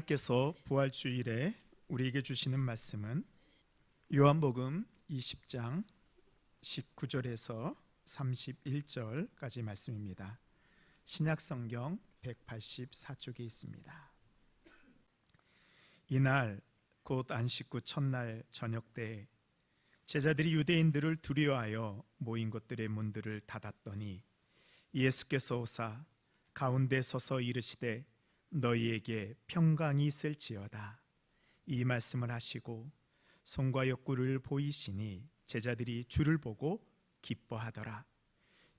하나님께서 부활주일에 우리에게 주시는 말씀은 요한복음 20장 19절에서 31절까지 말씀입니다. 신약성경 184쪽에 있습니다. 이날 곧 안식구 첫날 저녁 때 제자들이 유대인들을 두려워하여 모인 곳들의 문들을 닫았더니 예수께서 오사 가운데 서서 이르시되 너희에게 평강이 있을지어다. 이 말씀을 하시고 손과 옆구리를 보이시니 제자들이 주를 보고 기뻐하더라.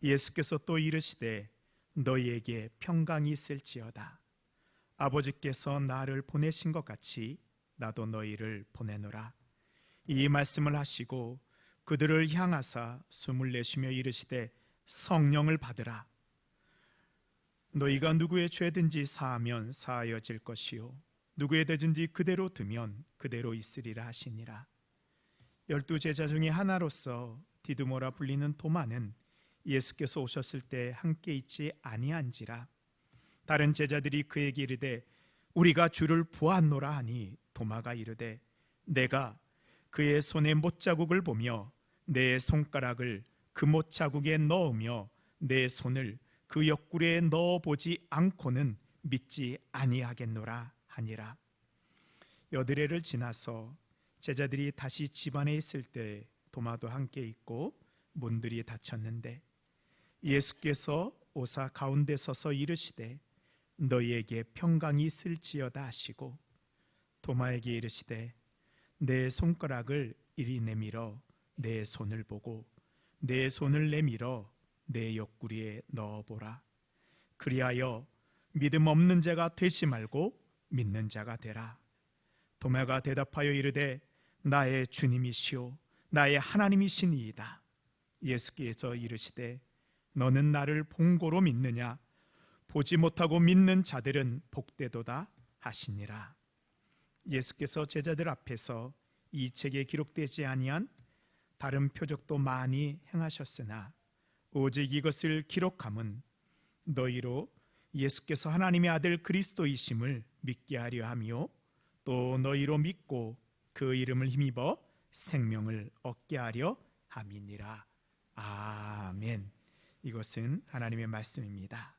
예수께서 또 이르시되 너희에게 평강이 있을지어다. 아버지께서 나를 보내신 것 같이 나도 너희를 보내노라. 이 말씀을 하시고 그들을 향하사 숨을 내쉬며 이르시되 성령을 받으라. 너희가 누구의 죄든지 사하면 사하여질 것이요 누구의 죄든지 그대로 두면 그대로 있으리라 하시니라. 12 제자 중에 하나로서 디두모라 불리는 도마는 예수께서 오셨을 때 함께 있지 아니한지라. 다른 제자들이 그에게 이르되 우리가 주를 보았노라 하니 도마가 이르되 내가 그의 손에 못자국을 보며 내 손가락을 그 못자국에 넣으며 내 손을 그 옆구리에 넣어보지 않고는 믿지 아니하겠노라 하니라. 여드레를 지나서 제자들이 다시 집안에 있을 때 도마도 함께 있고 문들이 닫혔는데 예수께서 오사 가운데 서서 이르시되 너희에게 평강이 있을지어다 하시고 도마에게 이르시되 내 손가락을 이리 내밀어 내 손을 보고 내 손을 내밀어 내 옆구리에 넣어보라. 그리하여 믿음 없는 자가 되지 말고 믿는 자가 되라. 도마가 대답하여 이르되 나의 주님이시오 나의 하나님이시니이다. 예수께서 이르시되 너는 나를 본고로 믿느냐? 보지 못하고 믿는 자들은 복되도다 하시니라. 예수께서 제자들 앞에서 이 책에 기록되지 아니한 다른 표적도 많이 행하셨으나 오직 이것을 기록함은 너희로 예수께서 하나님의 아들 그리스도이심을 믿게 하려 함이요 또 너희로 믿고 그 이름을 힘입어 생명을 얻게 하려 함이니라. 아멘. 이것은 하나님의 말씀입니다.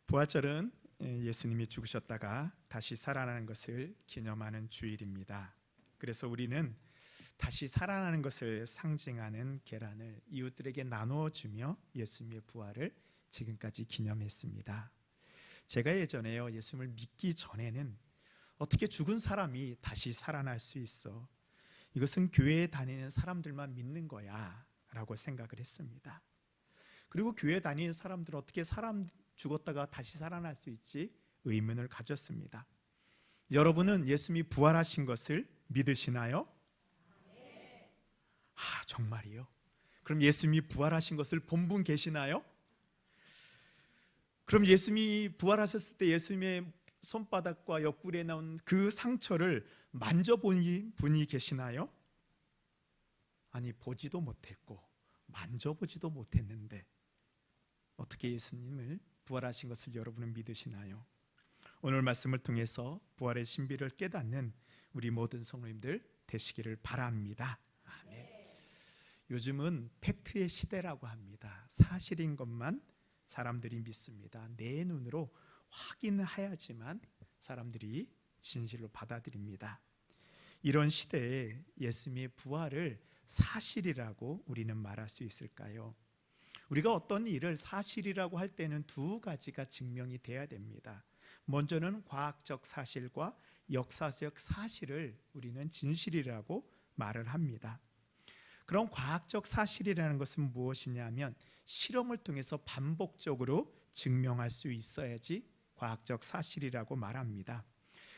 부활절은 예수님이 죽으셨다가 다시 살아나는 것을 기념하는 주일입니다. 그래서 우리는 다시 살아나는 것을 상징하는 계란을 이웃들에게 나누어주며 예수님의 부활을 지금까지 기념했습니다. 제가 예전에요 예수님을 믿기 전에는 어떻게 죽은 사람이 다시 살아날 수 있어? 이것은 교회에 다니는 사람들만 믿는 거야 라고 생각을 했습니다. 그리고 교회 다니는 사람들은 어떻게 사람 죽었다가 다시 살아날 수 있지? 의문을 가졌습니다. 여러분은 예수님이 부활하신 것을 믿으시나요? 정말이요? 그럼 예수님이 부활하신 것을 본 분 계시나요? 그럼 예수님이 부활하셨을 때 예수님의 손바닥과 옆구리에 나온 그 상처를 만져본 분이 계시나요? 아니, 보지도 못했고 만져보지도 못했는데 어떻게 예수님을 부활하신 것을 여러분은 믿으시나요? 오늘 말씀을 통해서 부활의 신비를 깨닫는 우리 모든 성도님들 되시기를 바랍니다. 아멘. 요즘은 팩트의 시대라고 합니다. 사실인 것만 사람들이 믿습니다. 내 눈으로 확인해야지만 사람들이 진실로 받아들입니다. 이런 시대에 예수님의 부활을 사실이라고 우리는 말할 수 있을까요? 우리가 어떤 일을 사실이라고 할 때는 두 가지가 증명이 돼야 됩니다. 먼저는 과학적 사실과 역사적 사실을 우리는 진실이라고 말을 합니다. 그런 과학적 사실이라는 것은 무엇이냐면 실험을 통해서 반복적으로 증명할 수 있어야지 과학적 사실이라고 말합니다.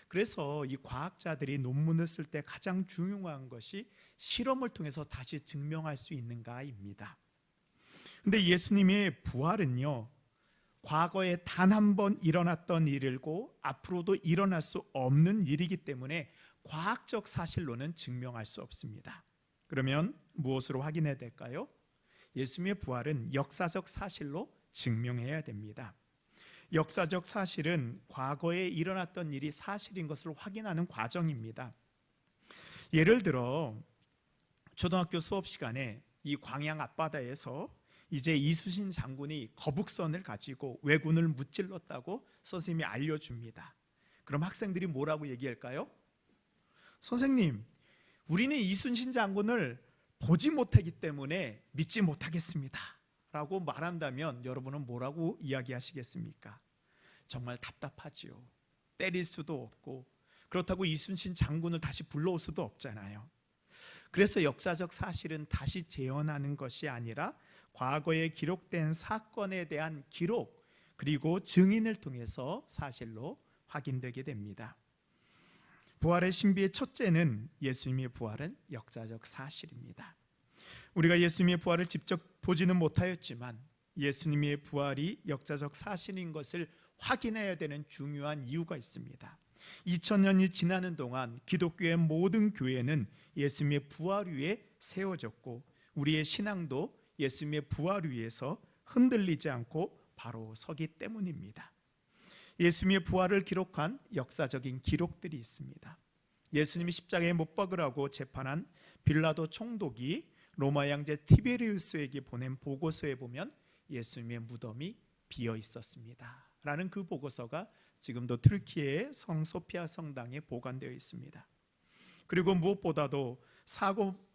그래서 이 과학자들이 논문을 쓸 때 가장 중요한 것이 실험을 통해서 다시 증명할 수 있는가입니다. 근데 예수님의 부활은요 과거에 단 한 번 일어났던 일이고 앞으로도 일어날 수 없는 일이기 때문에 과학적 사실로는 증명할 수 없습니다. 그러면 무엇으로 확인해야 될까요? 예수님의 부활은 역사적 사실로 증명해야 됩니다. 역사적 사실은 과거에 일어났던 일이 사실인 것을 확인하는 과정입니다. 예를 들어 초등학교 수업 시간에 이 광양 앞바다에서 이제 이순신 장군이 거북선을 가지고 왜군을 무찔렀다고 선생님이 알려줍니다. 그럼 학생들이 뭐라고 얘기할까요? 선생님, 우리는 이순신 장군을 보지 못하기 때문에 믿지 못하겠습니다 라고 말한다면 여러분은 뭐라고 이야기하시겠습니까? 정말 답답하지요. 때릴 수도 없고 그렇다고 이순신 장군을 다시 불러올 수도 없잖아요. 그래서 역사적 사실은 다시 재현하는 것이 아니라 과거에 기록된 사건에 대한 기록 그리고 증인을 통해서 사실로 확인되게 됩니다. 부활의 신비의 첫째는 예수님의 부활은 역사적 사실입니다. 우리가 예수님의 부활을 직접 보지는 못하였지만 예수님의 부활이 역사적 사실인 것을 확인해야 되는 중요한 이유가 있습니다. 2000년이 지나는 동안 기독교의 모든 교회는 예수님의 부활 위에 세워졌고 우리의 신앙도 예수님의 부활 위에서 흔들리지 않고 바로 서기 때문입니다. 예수님의 부활을 기록한 역사적인 기록들이 있습니다. 예수님이 십자가에 못 박으라고 재판한 빌라도 총독이 로마 양제 티베리우스에게 보낸 보고서에 보면 예수님의 무덤이 비어 있었습니다 라는 그 보고서가 지금도 트르키예의 성 소피아 성당에 보관되어 있습니다. 그리고 무엇보다도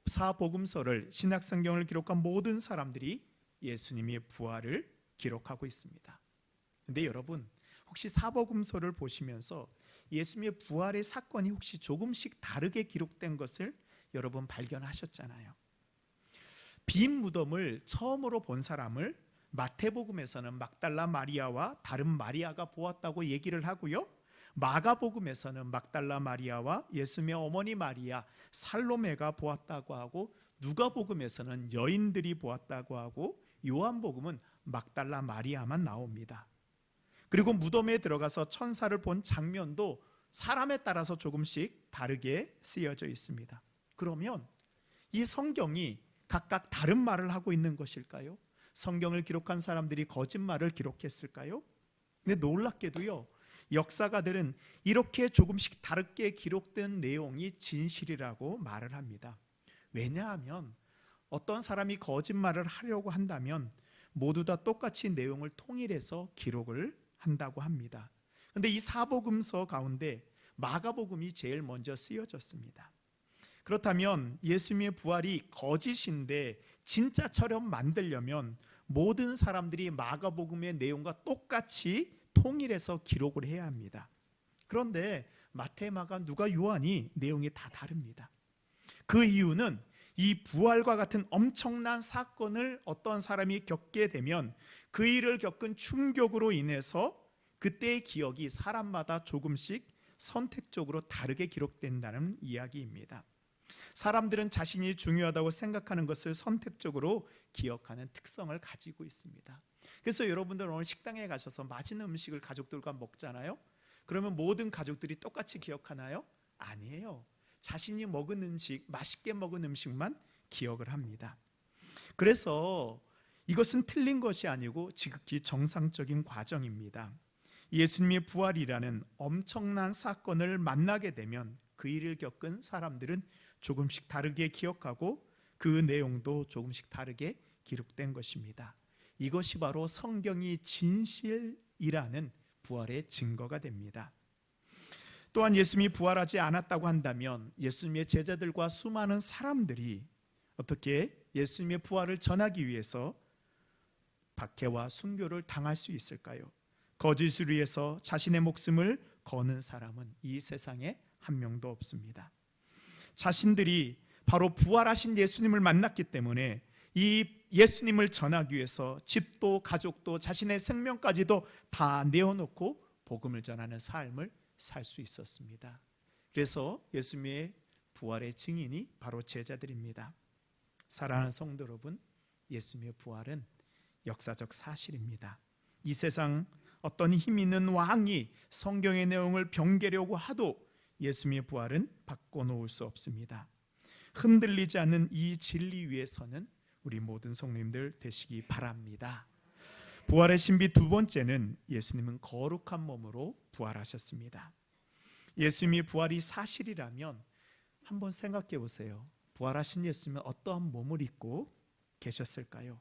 사복음서를 신약성경을 기록한 모든 사람들이 예수님의 부활을 기록하고 있습니다. 그런데 여러분 혹시 사복음서를 보시면서 예수님의 부활의 사건이 혹시 조금씩 다르게 기록된 것을 여러분 발견하셨잖아요. 빈 무덤을 처음으로 본 사람을 마태복음에서는 막달라 마리아와 다른 마리아가 보았다고 얘기를 하고요. 마가복음에서는 막달라 마리아와 예수님의 어머니 마리아 살로메가 보았다고 하고 누가복음에서는 여인들이 보았다고 하고 요한복음은 막달라 마리아만 나옵니다. 그리고 무덤에 들어가서 천사를 본 장면도 사람에 따라서 조금씩 다르게 쓰여져 있습니다. 그러면 이 성경이 각각 다른 말을 하고 있는 것일까요? 성경을 기록한 사람들이 거짓말을 기록했을까요? 근데 놀랍게도요, 역사가들은 이렇게 조금씩 다르게 기록된 내용이 진실이라고 말을 합니다. 왜냐하면 어떤 사람이 거짓말을 하려고 한다면 모두 다 똑같이 내용을 통일해서 기록을 한다고 합니다. 그런데 이 사복음서 가운데 마가복음이 제일 먼저 쓰여졌습니다. 그렇다면 예수님의 부활이 거짓인데 진짜처럼 만들려면 모든 사람들이 마가복음의 내용과 똑같이 통일해서 기록을 해야 합니다. 그런데 마태, 마가, 누가, 요한이 내용이 다 다릅니다. 그 이유는 이 부활과 같은 엄청난 사건을 어떤 사람이 겪게 되면 그 일을 겪은 충격으로 인해서 그때의 기억이 사람마다 조금씩 선택적으로 다르게 기록된다는 이야기입니다. 사람들은 자신이 중요하다고 생각하는 것을 선택적으로 기억하는 특성을 가지고 있습니다. 그래서 여러분들 오늘 식당에 가셔서 맛있는 음식을 가족들과 먹잖아요. 그러면 모든 가족들이 똑같이 기억하나요? 아니에요. 자신이 먹은 음식, 맛있게 먹은 음식만 기억을 합니다. 그래서 이것은 틀린 것이 아니고 지극히 정상적인 과정입니다. 예수님의 부활이라는 엄청난 사건을 만나게 되면 그 일을 겪은 사람들은 조금씩 다르게 기억하고 그 내용도 조금씩 다르게 기록된 것입니다. 이것이 바로 성경이 진실이라는 부활의 증거가 됩니다. 또한 예수님이 부활하지 않았다고 한다면 예수님의 제자들과 수많은 사람들이 어떻게 예수님의 부활을 전하기 위해서 박해와 순교를 당할 수 있을까요? 거짓을 위해서 자신의 목숨을 거는 사람은 이 세상에 한 명도 없습니다. 자신들이 바로 부활하신 예수님을 만났기 때문에 이 예수님을 전하기 위해서 집도 가족도 자신의 생명까지도 다 내어놓고 복음을 전하는 삶을 살 수 있었습니다. 그래서 예수님의 부활의 증인이 바로 제자들입니다. 사랑하는 성도 여러분, 예수님의 부활은 역사적 사실입니다. 이 세상 어떤 힘 있는 왕이 성경의 내용을 변개려고 하도 예수님의 부활은 바꿔놓을 수 없습니다. 흔들리지 않는 이 진리 위에서는 우리 모든 성도님들 되시기 바랍니다. 부활의 신비 두 번째는 예수님은 거룩한 몸으로 부활하셨습니다. 예수님이 부활이 사실이라면 한번 생각해 보세요. 부활하신 예수님은 어떠한 몸을 입고 계셨을까요?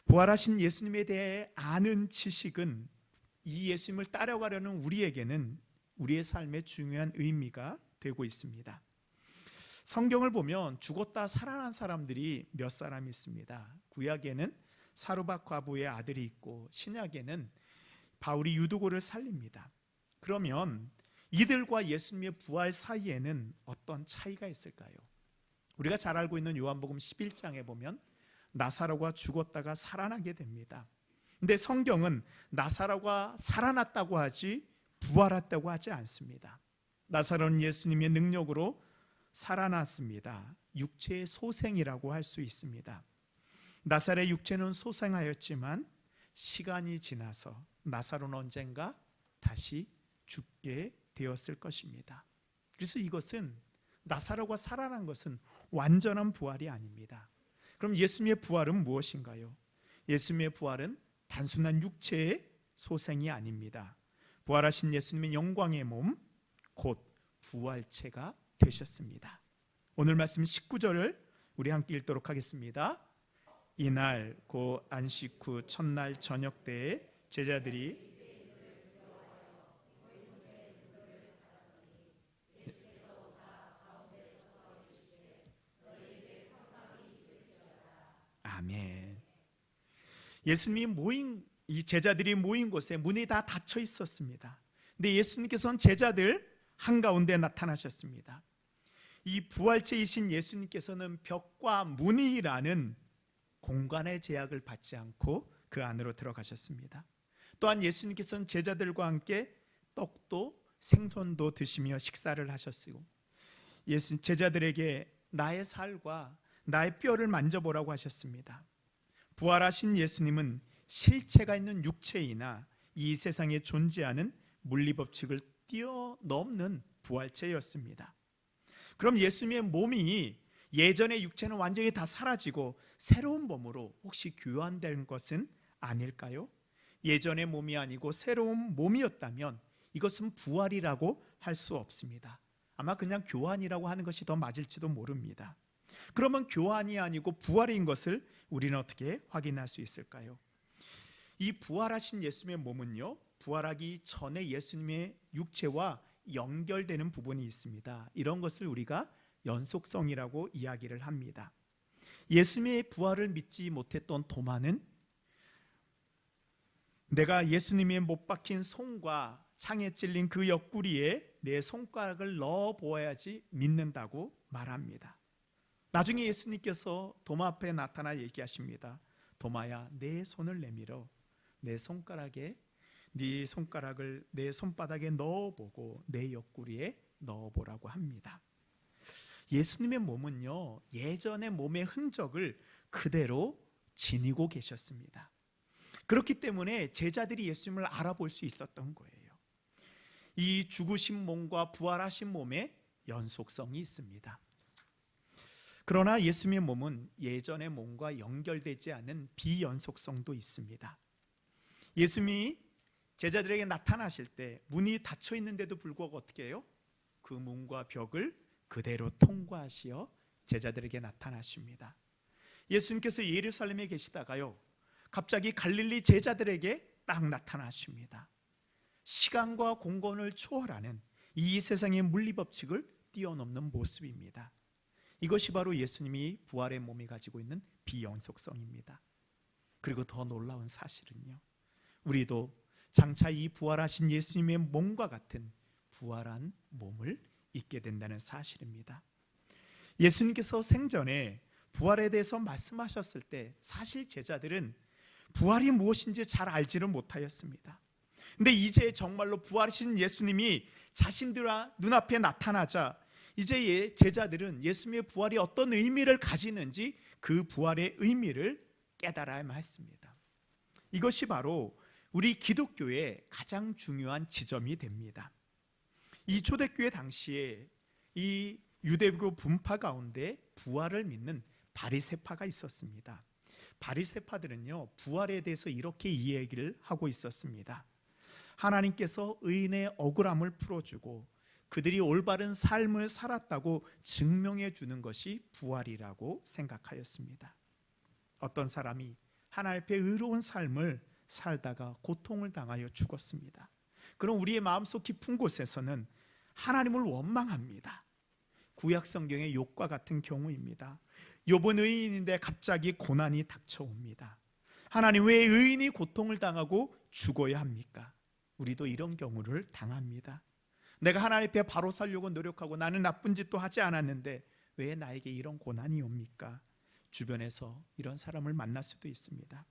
부활하신 예수님에 대해 아는 지식은 이 예수님을 따라가려는 우리에게는 우리의 삶에 중요한 의미가 되고 있습니다. 성경을 보면 죽었다 살아난 사람들이 몇 사람 있습니다. 구약에는 사르밧 과부의 아들이 있고 신약에는 바울이 유두고를 살립니다. 그러면 이들과 예수님의 부활 사이에는 어떤 차이가 있을까요? 우리가 잘 알고 있는 요한복음 11장에 보면 나사로가 죽었다가 살아나게 됩니다. 근데 성경은 나사로가 살아났다고 하지 부활했다고 하지 않습니다. 나사로는 예수님의 능력으로 살아났습니다. 육체의 소생이라고 할 수 있습니다. 나사로의 육체는 소생하였지만 시간이 지나서 나사로는 언젠가 다시 죽게 되었을 것입니다. 그래서 이것은 나사로가 살아난 것은 완전한 부활이 아닙니다. 그럼 예수님의 부활은 무엇인가요? 예수님의 부활은 단순한 육체의 소생이 아닙니다. 부활하신 예수님의 영광의 몸, 곧 부활체가 되셨습니다. 오늘 말씀 19절을 우리 함께 읽도록 하겠습니다. 이날 곧 안식 후 첫날 저녁 때에 제자들이 아멘. 예수님이 모인 이 제자들이 모인 곳에 문이 다 닫혀 있었습니다. 근데 예수님께서는 제자들 한가운데 나타나셨습니다. 이 부활체이신 예수님께서는 벽과 문이라는 공간의 제약을 받지 않고 그 안으로 들어가셨습니다. 또한 예수님께서는 제자들과 함께 떡도 생선도 드시며 식사를 하셨고 제자들에게 나의 살과 나의 뼈를 만져보라고 하셨습니다. 부활하신 예수님은 실체가 있는 육체이나 이 세상에 존재하는 물리법칙을 뛰어넘는 부활체였습니다. 그럼 예수님의 몸이 예전의 육체는 완전히 다 사라지고 새로운 몸으로 혹시 교환된 것은 아닐까요? 예전의 몸이 아니고 새로운 몸이었다면 이것은 부활이라고 할 수 없습니다. 아마 그냥 교환이라고 하는 것이 더 맞을지도 모릅니다. 그러면 교환이 아니고 부활인 것을 우리는 어떻게 확인할 수 있을까요? 이 부활하신 예수님의 몸은요, 부활하기 전에 예수님의 육체와 연결되는 부분이 있습니다. 이런 것을 우리가 연속성이라고 이야기를 합니다. 예수님의 부활을 믿지 못했던 도마는 내가 예수님의 못 박힌 손과 창에 찔린 그 옆구리에 내 손가락을 넣어 보아야지 믿는다고 말합니다. 나중에 예수님께서 도마 앞에 나타나 얘기하십니다. 도마야, 내 손을 내밀어 내 손가락에 네 손가락을 내 손바닥에 넣어보고 내 옆구리에 넣어보라고 합니다. 예수님의 몸은요, 예전의 몸의 흔적을 그대로 지니고 계셨습니다. 그렇기 때문에 제자들이 예수님을 알아볼 수 있었던 거예요. 이 죽으신 몸과 부활하신 몸에 연속성이 있습니다. 그러나 예수님의 몸은 예전의 몸과 연결되지 않은 비연속성도 있습니다. 예수님이 제자들에게 나타나실 때 문이 닫혀 있는데도 불구하고 어떻게 해요? 그 문과 벽을 그대로 통과하시어 제자들에게 나타나십니다. 예수님께서 예루살렘에 계시다가요, 갑자기 갈릴리 제자들에게 딱 나타나십니다. 시간과 공간을 초월하는 이 세상의 물리법칙을 뛰어넘는 모습입니다. 이것이 바로 예수님이 부활의 몸이 가지고 있는 비연속성입니다. 그리고 더 놀라운 사실은요, 우리도 장차 이 부활하신 예수님의 몸과 같은 부활한 몸을 입게 된다는 사실입니다. 예수님께서 생전에 부활에 대해서 말씀하셨을 때 사실 제자들은 부활이 무엇인지 잘 알지를 못하였습니다. 근데 이제 정말로 부활하신 예수님이 자신들 눈앞에 나타나자 이제 제자들은 예수님의 부활이 어떤 의미를 가지는지 그 부활의 의미를 깨달아야만 했습니다. 이것이 바로 우리 기독교의 가장 중요한 지점이 됩니다. 이 초대교회 당시에 이 유대교 분파 가운데 부활을 믿는 바리새파가 있었습니다. 바리새파들은요, 부활에 대해서 이렇게 이야기를 하고 있었습니다. 하나님께서 의인의 억울함을 풀어주고 그들이 올바른 삶을 살았다고 증명해 주는 것이 부활이라고 생각하였습니다. 어떤 사람이 하나님 앞에 의로운 삶을 살다가 고통을 당하여 죽었습니다. 그럼 우리의 마음속 깊은 곳에서는 하나님을 원망합니다. 구약 성경의 욥과 같은 경우입니다. 욥은 의인인데 갑자기 고난이 닥쳐옵니다. 하나님, 왜 의인이 고통을 당하고 죽어야 합니까? 우리도 이런 경우를 당합니다. 내가 하나님 앞에 바로 살려고 노력하고 나는 나쁜 짓도 하지 않았는데 왜 나에게 이런 고난이 옵니까? 주변에서 이런 사람을 만날 수도 있습니다.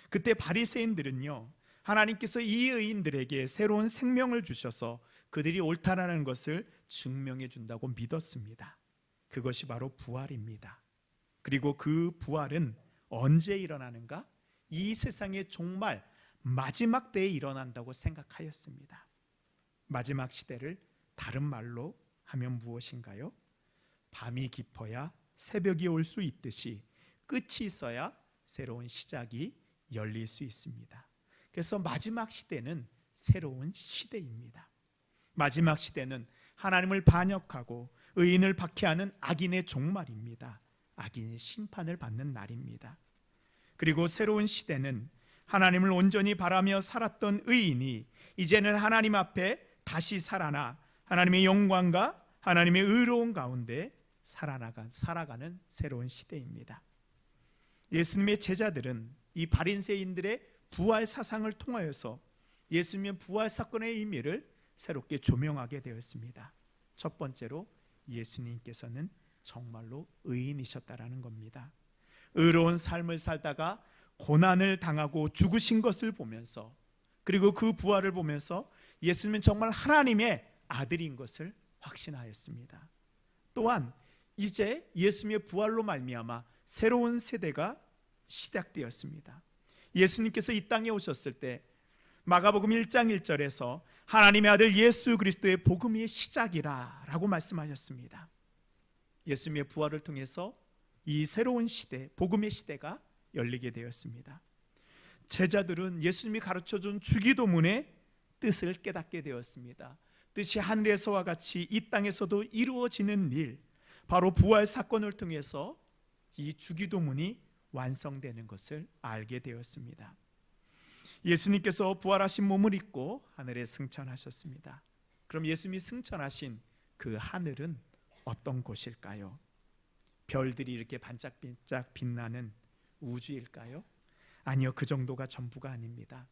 그때 바리새인들은요, 하나님께서 이 의인들에게 새로운 생명을 주셔서 그들이 옳다라는 것을 증명해 준다고 믿었습니다. 그것이 바로 부활입니다. 그리고 그 부활은 언제 일어나는가? 이 세상의 종말 마지막 때에 일어난다고 생각하였습니다. 마지막 시대를 다른 말로 하면 무엇인가요? 밤이 깊어야 새벽이 올 수 있듯이 끝이 있어야 새로운 시작이 열릴 수 있습니다. 그래서 마지막 시대는 새로운 시대입니다. 마지막 시대는 하나님을 반역하고 의인을 박해하는 악인의 종말입니다. 악인의 심판을 받는 날입니다. 그리고 새로운 시대는 하나님을 온전히 바라며 살았던 의인이 이제는 하나님 앞에 다시 살아나 하나님의 영광과 하나님의 의로운 가운데 살아가는 새로운 시대입니다. 예수님의 제자들은 이 바리새인들의 부활 사상을 통하여서 예수님의 부활 사건의 의미를 새롭게 조명하게 되었습니다. 첫 번째로 예수님께서는 정말로 의인이셨다라는 겁니다. 의로운 삶을 살다가 고난을 당하고 죽으신 것을 보면서, 그리고 그 부활을 보면서 예수님은 정말 하나님의 아들인 것을 확신하였습니다. 또한 이제 예수님의 부활로 말미암아 새로운 세대가 시작되었습니다. 예수님께서 이 땅에 오셨을 때 마가복음 1장 1절에서 하나님의 아들 예수 그리스도의 복음의 시작이라 라고 말씀하셨습니다. 예수님의 부활을 통해서 이 새로운 시대, 복음의 시대가 열리게 되었습니다. 제자들은 예수님이 가르쳐준 주기도문의 뜻을 깨닫게 되었습니다. 뜻이 하늘에서와 같이 이 땅에서도 이루어지는 일, 바로 부활 사건을 통해서 이 주기도문이 완성되는 것을 알게 되었습니다. 예수님께서 부활하신 몸을 입고 하늘에 승천하셨습니다. 그럼 예수님이 승천하신 그 하늘은 어떤 곳일까요? 별들이 이렇게 반짝반짝 빛나는 우주일까요? 아니요, 그 정도가 전부가 아닙니다.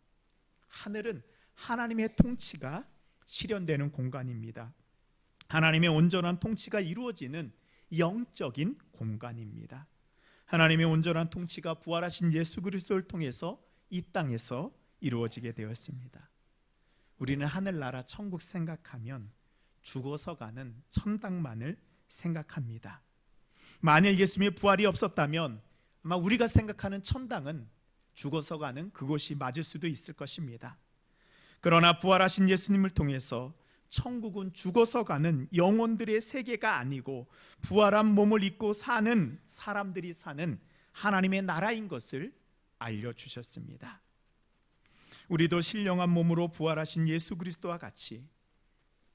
하늘은 하나님의 통치가 실현되는 공간입니다. 하나님의 온전한 통치가 이루어지는 영적인 공간입니다. 하나님의 온전한 통치가 부활하신 예수 그리스도를 통해서 이 땅에서 이루어지게 되었습니다. 우리는 하늘나라 천국 생각하면 죽어서 가는 천당만을 생각합니다. 만일 예수님의 부활이 없었다면 아마 우리가 생각하는 천당은 죽어서 가는 그곳이 맞을 수도 있을 것입니다. 그러나 부활하신 예수님을 통해서 천국은 죽어서 가는 영혼들의 세계가 아니고 부활한 몸을 입고 사는 사람들이 사는 하나님의 나라인 것을 알려주셨습니다. 우리도 신령한 몸으로 부활하신 예수 그리스도와 같이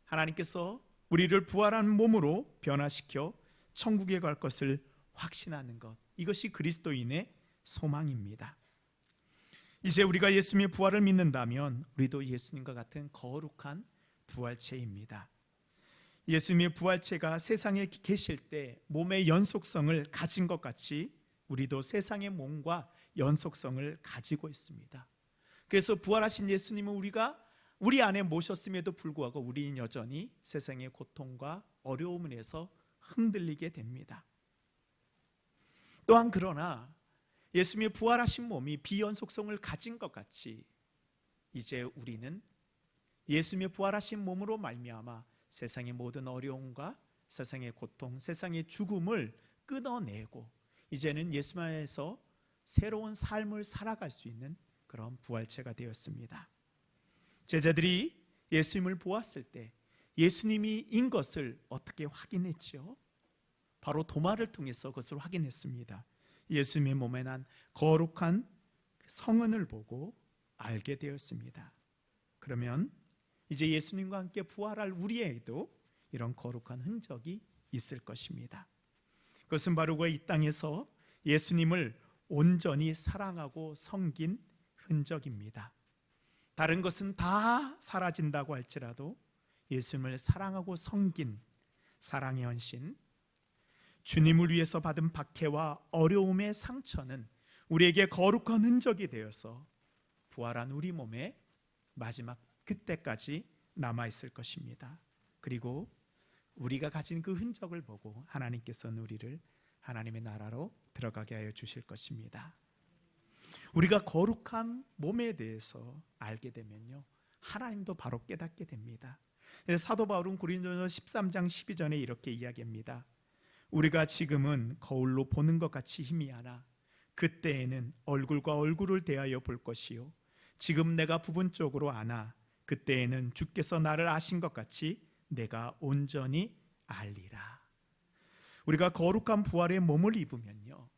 하나님께서 우리를 부활한 몸으로 변화시켜 천국에 갈 것을 확신하는 것, 이것이 그리스도인의 소망입니다. 이제 우리가 예수님의 부활을 믿는다면 우리도 예수님과 같은 거룩한 부활체입니다. 예수님의 부활체가 세상에 계실 때 몸의 연속성을 가진 것 같이 우리도 세상의 몸과 연속성을 가지고 있습니다. 그래서 부활하신 예수님은 우리 안에 모셨음에도 불구하고 우리는 여전히 세상의 고통과 어려움에서 흔들리게 됩니다. 또한 그러나 예수님의 부활하신 몸이 비연속성을 가진 것 같이 이제 우리는 예수님의 부활하신 몸으로 말미암아 세상의 모든 어려움과 세상의 고통, 세상의 죽음을 끊어내고 이제는 예수 안에서 새로운 삶을 살아갈 수 있는 그런 부활체가 되었습니다. 제자들이 예수님을 보았을 때 예수님이 인 것을 어떻게 확인했죠? 바로 도마를 통해서 그것을 확인했습니다. 예수님의 몸에 난 거룩한 성은을 보고 알게 되었습니다. 그러면 이제 예수님과 함께 부활할 우리에게도 이런 거룩한 흔적이 있을 것입니다. 그것은 바로 그 이 땅에서 예수님을 온전히 사랑하고 섬긴 흔적입니다. 다른 것은 다 사라진다고 할지라도 예수님을 사랑하고 섬긴 사랑의 헌신, 주님을 위해서 받은 박해와 어려움의 상처는 우리에게 거룩한 흔적이 되어서 부활한 우리 몸에 마지막 그때까지 남아있을 것입니다. 그리고 우리가 가진 그 흔적을 보고 하나님께서는 우리를 하나님의 나라로 들어가게 하여 주실 것입니다. 우리가 거룩한 몸에 대해서 알게 되면요, 하나님도 바로 깨닫게 됩니다. 사도 바울은 고린도전서 13장 12절에 이렇게 이야기합니다. 우리가 지금은 거울로 보는 것 같이 희미하나 그때에는 얼굴과 얼굴을 대하여 볼 것이요 지금 내가 부분적으로 아나 그때에는 주께서 나를 아신 것 같이 내가 온전히 알리라. 우리가 거룩한 부활의 몸을 입으면요,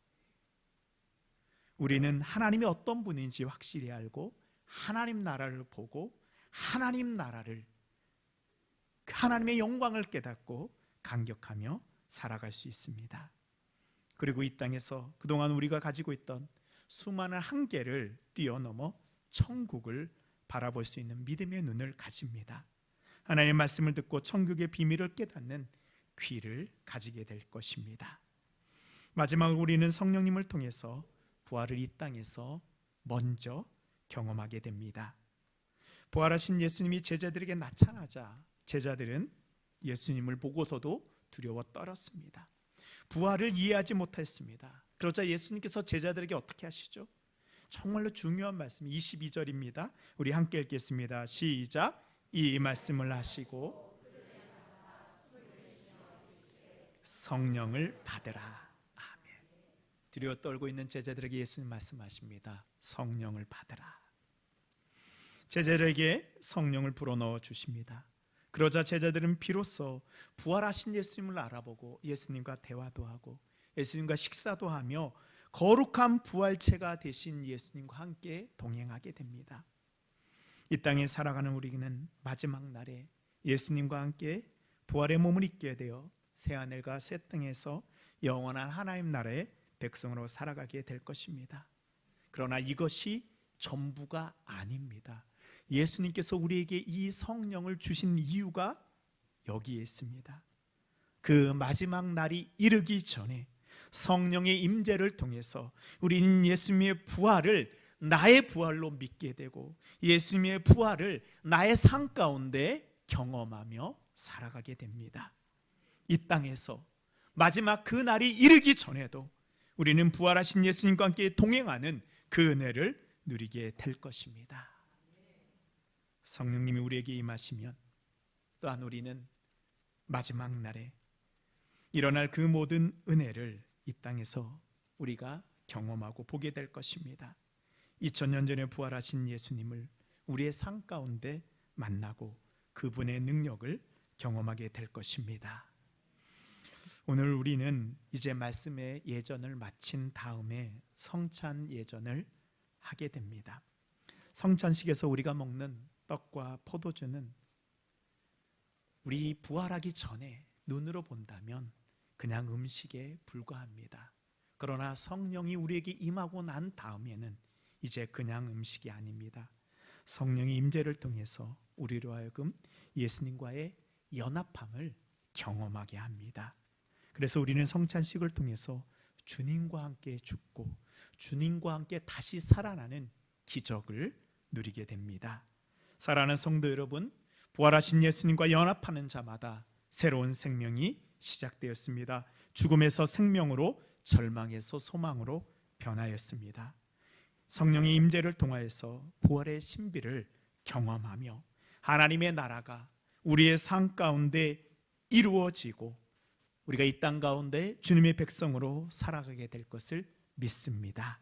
우리는 하나님이 어떤 분인지 확실히 알고 하나님 나라를 보고 하나님의 영광을 깨닫고 감격하며 살아갈 수 있습니다. 그리고 이 땅에서 그동안 우리가 가지고 있던 수많은 한계를 뛰어넘어 천국을 바라볼 수 있는 믿음의 눈을 가집니다. 하나님의 말씀을 듣고 천국의 비밀을 깨닫는 귀를 가지게 될 것입니다. 마지막으로 우리는 성령님을 통해서 부활을 이 땅에서 먼저 경험하게 됩니다. 부활하신 예수님이 제자들에게 나타나자 제자들은 예수님을 보고서도 두려워 떨었습니다. 부활을 이해하지 못했습니다. 그러자 예수님께서 제자들에게 어떻게 하시죠? 정말로 중요한 말씀 22절입니다. 우리 함께 읽겠습니다. 시작. 이 말씀을 하시고 성령을 받으라. 아멘. 두려워 떨고 있는 제자들에게 예수님 말씀하십니다. 성령을 받으라. 제자들에게 성령을 불어넣어 주십니다. 그러자 제자들은 비로소 부활하신 예수님을 알아보고 예수님과 대화도 하고 예수님과 식사도 하며 거룩한 부활체가 되신 예수님과 함께 동행하게 됩니다. 이 땅에 살아가는 우리는 마지막 날에 예수님과 함께 부활의 몸을 입게 되어 새하늘과 새 땅에서 영원한 하나님 나라의 백성으로 살아가게 될 것입니다. 그러나 이것이 전부가 아닙니다. 예수님께서 우리에게 이 성령을 주신 이유가 여기에 있습니다. 그 마지막 날이 이르기 전에 성령의 임재를 통해서 우리는 예수님의 부활을 나의 부활로 믿게 되고 예수님의 부활을 나의 삶 가운데 경험하며 살아가게 됩니다. 이 땅에서 마지막 그 날이 이르기 전에도 우리는 부활하신 예수님과 함께 동행하는 그 은혜를 누리게 될 것입니다. 성령님이 우리에게 임하시면 또한 우리는 마지막 날에 일어날 그 모든 은혜를 이 땅에서 우리가 경험하고 보게 될 것입니다. 2000년 전에 부활하신 예수님을 우리의 삶 가운데 만나고 그분의 능력을 경험하게 될 것입니다. 오늘 우리는 이제 말씀의 예전을 마친 다음에 성찬 예전을 하게 됩니다. 성찬식에서 우리가 먹는 떡과 포도주는 우리 부활하기 전에 눈으로 본다면 그냥 음식에 불과합니다. 그러나 성령이 우리에게 임하고 난 다음에는 이제 그냥 음식이 아닙니다. 성령의 임재를 통해서 우리로 하여금 예수님과의 연합함을 경험하게 합니다. 그래서 우리는 성찬식을 통해서 주님과 함께 죽고 주님과 함께 다시 살아나는 기적을 누리게 됩니다. 사랑하는 성도 여러분, 부활하신 예수님과 연합하는 자마다 새로운 생명이 시작되었습니다. 죽음에서 생명으로, 절망에서 소망으로 변하였습니다. 성령의 임재를 통하여서 부활의 신비를 경험하며 하나님의 나라가 우리의 삶 가운데 이루어지고 우리가 이 땅 가운데 주님의 백성으로 살아가게 될 것을 믿습니다.